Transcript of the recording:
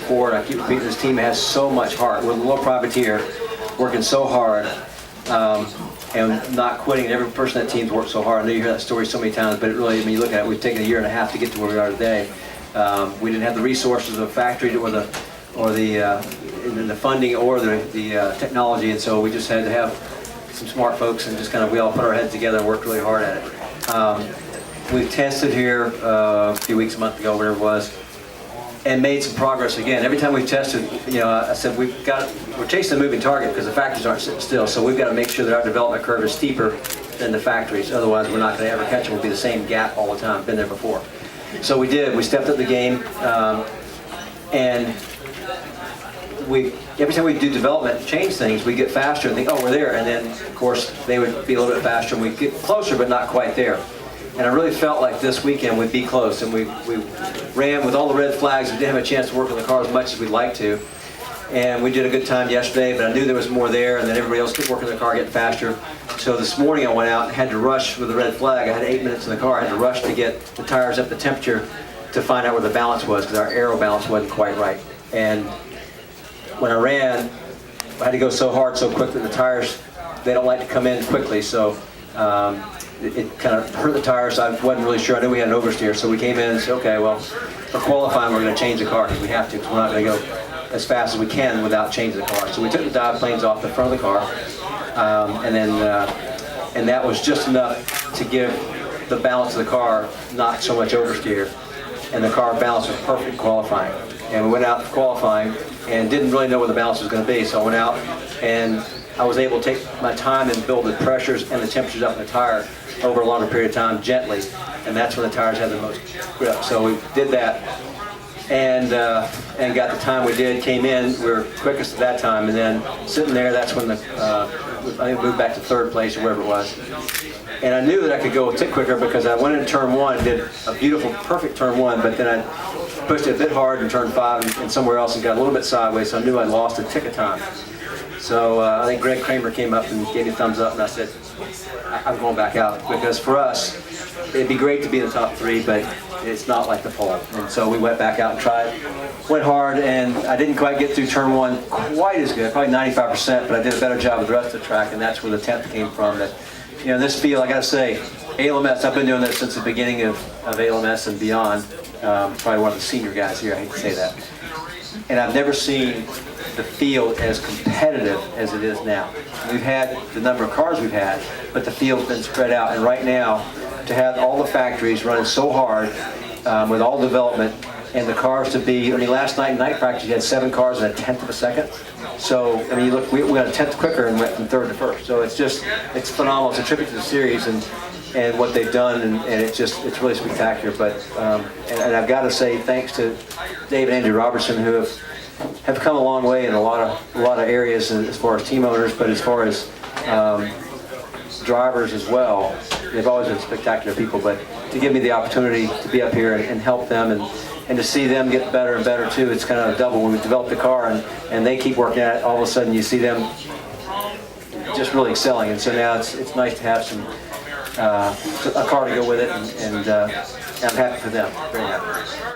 before, and I keep repeating, this team has so much heart. We're a little privateer, working so hard, and not quitting. Every person on that team's worked so hard. I know you hear that story so many times, but it really, when you look at it, we've taken a year and a half to get to where we are today. We didn't have the resources of the factory or the funding or the technology, and so we just had to have some smart folks and just kind of, we all put our heads together and worked really hard at it. We've tested here a few weeks, a month ago, whatever it was, and made some progress again. Every time we've tested, you know, I said we're chasing a moving target because the factories aren't sitting still, so we've got to make sure that our development curve is steeper than the factories. Otherwise, we're not going to ever catch them. We'll be the same gap all the time. Been there before. So we did. We stepped up the game, and every time we do development, change things, we get faster and think, oh, we're there. And then, of course, they would be a little bit faster, and we'd get closer, but not quite there. And I really felt like this weekend we'd be close, and we ran with all the red flags. We didn't have a chance to work on the car as much as we'd like to. And we did a good time yesterday, but I knew there was more there, and then everybody else kept working on the car, getting faster. So this morning I went out and had to rush with the red flag. I had 8 minutes in the car. I had to rush to get the tires up to temperature to find out where the balance was, because our aero balance wasn't quite right. And when I ran, I had to go so hard, so quick that the tires, they don't like to come in quickly, so it kind of hurt the tires. I wasn't really sure. I knew we had an oversteer, so we came in and said, okay, well, for qualifying, we're going to change the car because we have to, because we're not going to go as fast as we can without changing the car. So we took the dive planes off the front of the car, and that was just enough to give the balance of the car not so much oversteer, and the car balance was perfect in qualifying. And we went out for qualifying and didn't really know where the balance was going to be, so I went out and I was able to take my time and build the pressures and the temperatures up in the tire over a longer period of time gently, and that's when the tires had the most grip. So we did that and got the time we did, came in, we were quickest at that time, and then sitting there, that's when I think we moved back to third place or wherever it was. And I knew that I could go a tick quicker because I went into turn one, did a beautiful, perfect turn one, but then I pushed it a bit hard in turn five and somewhere else and got a little bit sideways, so I knew I lost a tick of time. So I think Greg Kramer came up and gave me a thumbs up, and I said, I'm going back out, because for us, it'd be great to be in the top three, but it's not like the pole. And so we went back out and tried, went hard, and I didn't quite get through turn one quite as good, probably 95%, but I did a better job with the rest of the track, and that's where the 10th came from. That, you know, this field, I gotta say, LMS, I've been doing this since the beginning of LMS and beyond. Probably one of the senior guys here, I hate to say that. And I've never seen the field as competitive as it is now. We've had the number of cars we've had, but the field's been spread out. And right now, to have all the factories running so hard with all development, and the cars to be, I mean, last night in night practice, you had 7 cars in a 1/10 of a second. So, I mean, you look, we got a 1/10 quicker and went from third to first. So it's just, it's phenomenal. It's a tribute to the series and what they've done, and it's really spectacular. But and I've got to say thanks to Dave and Andrew Robertson, who have come a long way in a lot of areas as far as team owners, but as far as drivers as well. They've always been spectacular people, but to give me the opportunity to be up here and help them and to see them get better and better too, it's kind of a double. When we develop the car and they keep working at it, all of a sudden you see them just really excelling. And so now it's nice to have a car to go with it, and I'm happy for them, very happy.